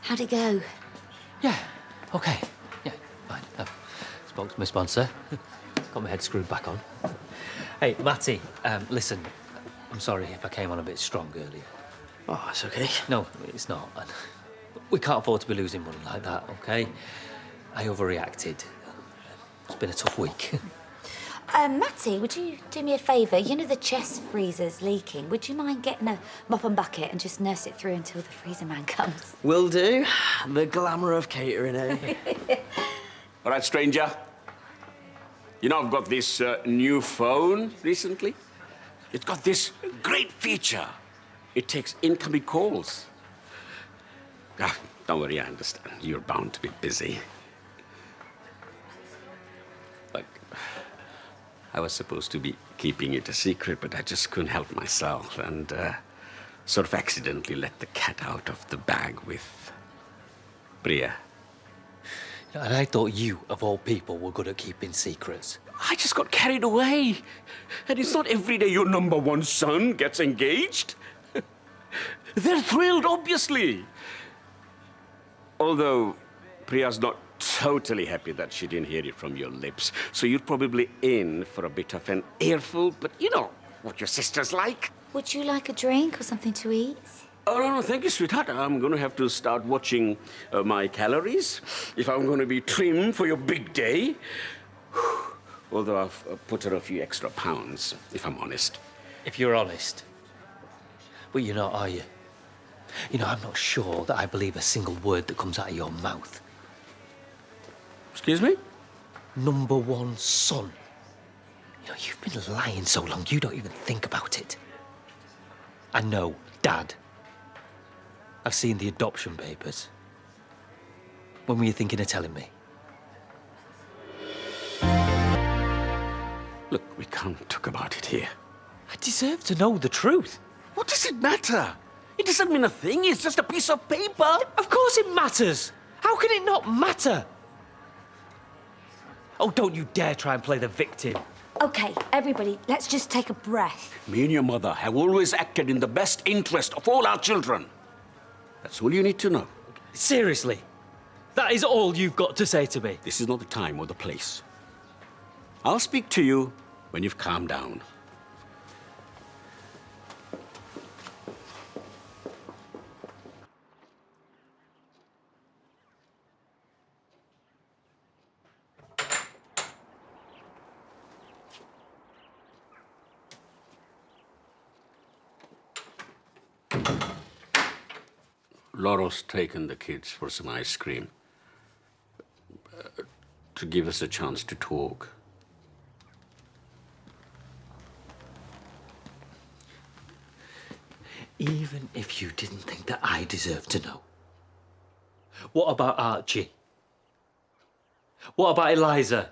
How'd it go? Yeah, okay. Yeah, fine. Spoke to my sponsor. Got my head screwed back on. Hey, Matty, listen, I'm sorry if I came on a bit strong earlier. Oh, it's okay. No, it's not. We can't afford to be losing money like that, okay? I overreacted. It's been a tough week. Matty, would you do me a favour? You know the chest freezer's leaking. Would you mind getting a mop and bucket and just nurse it through until the freezer man comes? Will do. The glamour of catering, eh? All right, stranger. You know, I've got this new phone recently. It's got this great feature. It takes incoming calls. Ah, don't worry, I understand. You're bound to be busy. Look, I was supposed to be keeping it a secret, but I just couldn't help myself and sort of accidentally let the cat out of the bag with Priya. And I thought you, of all people, were good at keeping secrets. I just got carried away. And it's not every day your number one son gets engaged. They're thrilled, obviously. Although Priya's not totally happy that she didn't hear it from your lips. So you're probably in for a bit of an earful, but you know what your sister's like. Would you like a drink or something to eat? Oh, no, thank you, sweetheart. I'm going to have to start watching my calories if I'm going to be trim for your big day. Although I've put her a few extra pounds, if I'm honest. If you're honest. But you're not, are you? You know, I'm not sure that I believe a single word that comes out of your mouth. Excuse me? Number one son. You know, you've been lying so long, you don't even think about it. I know, Dad. I've seen the adoption papers. When were you thinking of telling me? Look, we can't talk about it here. I deserve to know the truth. What does it matter? It doesn't mean a thing. It's just a piece of paper. Of course it matters. How can it not matter? Oh, don't you dare try and play the victim. OK, everybody, let's just take a breath. Me and your mother have always acted in the best interest of all our children. That's all you need to know. Seriously? That is all you've got to say to me? This is not the time or the place. I'll speak to you when you've calmed down. Laura's taken the kids for some ice cream to give us a chance to talk. Even if you didn't think that I deserved to know. What about Archie? What about Eliza?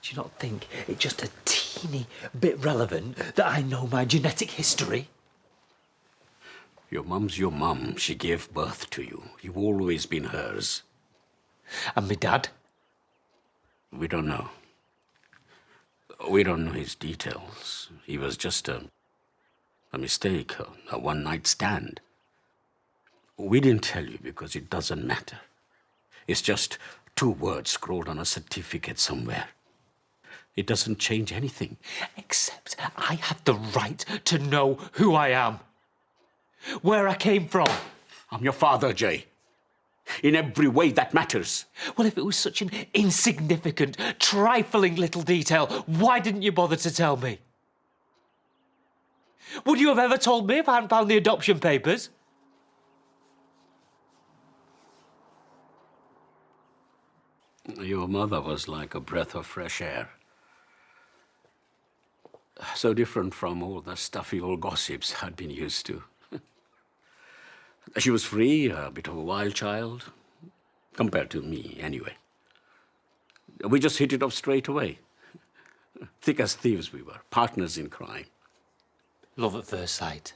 Do you not think it's just a teeny bit relevant that I know my genetic history? Your mum's your mum. She gave birth to you. You've always been hers. And my dad? We don't know. We don't know his details. He was just a mistake, a one-night stand. We didn't tell you because it doesn't matter. It's just 2 words scrawled on a certificate somewhere. It doesn't change anything. Except I have the right to know who I am. Where I came from. I'm your father, Jay. In every way that matters. Well, if it was such an insignificant, trifling little detail, why didn't you bother to tell me? Would you have ever told me if I hadn't found the adoption papers? Your mother was like a breath of fresh air. So different from all the stuffy old gossips I'd been used to. She was free, a bit of a wild child. Compared to me, anyway. We just hit it off straight away. Thick as thieves we were, partners in crime. Love at first sight.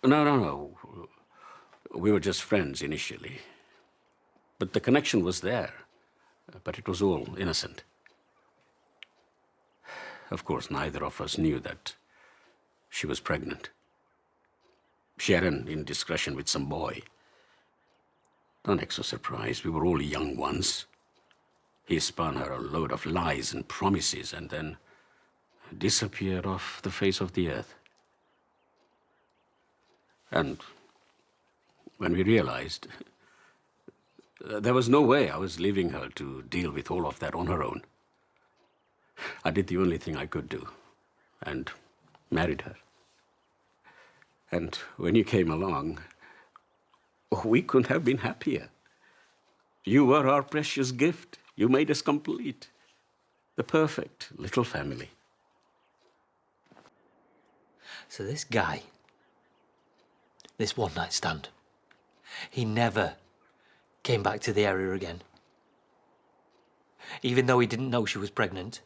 No. We were just friends initially. But the connection was there. But it was all innocent. Of course, neither of us knew that she was pregnant. She had an indiscretion with some boy. Don't act so surprised. We were all young ones. He spun her a load of lies and promises and then disappeared off the face of the earth. And when we realized, there was no way I was leaving her to deal with all of that on her own. I did the only thing I could do and married her. And when you came along, we couldn't have been happier. You were our precious gift. You made us complete. The perfect little family. So this guy, this one-night stand, he never came back to the area again. Even though he didn't know she was pregnant.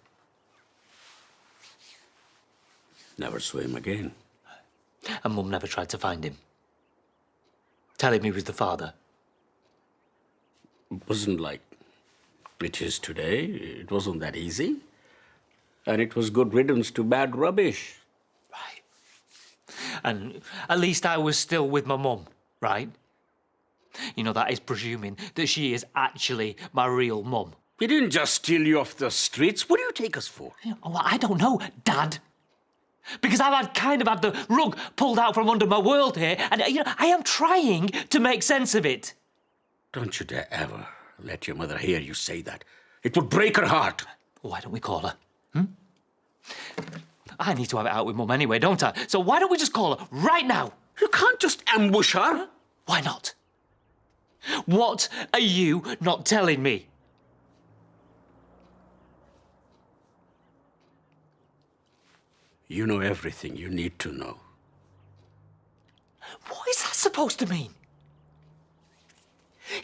Never saw him again. And Mum never tried to find him. Tell him he was the father. It wasn't like it is today. It wasn't that easy. And it was good riddance to bad rubbish. Right. And at least I was still with my mum, right? You know, that is presuming that she is actually my real mum. We didn't just steal you off the streets. What do you take us for? Oh, I don't know, Dad. Because I've had the rug pulled out from under my world here, and I am trying to make sense of it. Don't you dare ever let your mother hear you say that. It would break her heart. Why don't we call her? I need to have it out with Mum anyway, don't I? So why don't we just call her right now? You can't just ambush her. Why not? What are you not telling me? You know everything you need to know. What is that supposed to mean?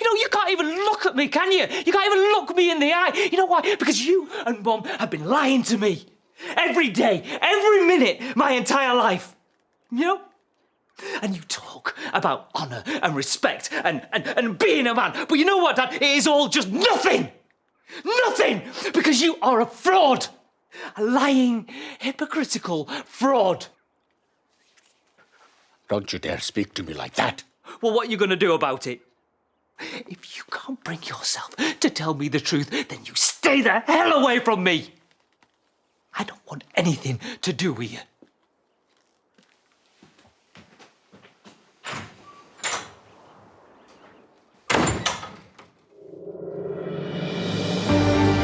You can't even look at me, can you? You can't even look me in the eye. You know why? Because you and Mum have been lying to me. Every day, every minute, my entire life. And you talk about honour and respect and being a man. But you know what, Dad? It is all just nothing. Nothing! Because you are a fraud. A lying, hypocritical fraud. Don't you dare speak to me like that. Well, what are you going to do about it? If you can't bring yourself to tell me the truth, then you stay the hell away from me. I don't want anything to do with you.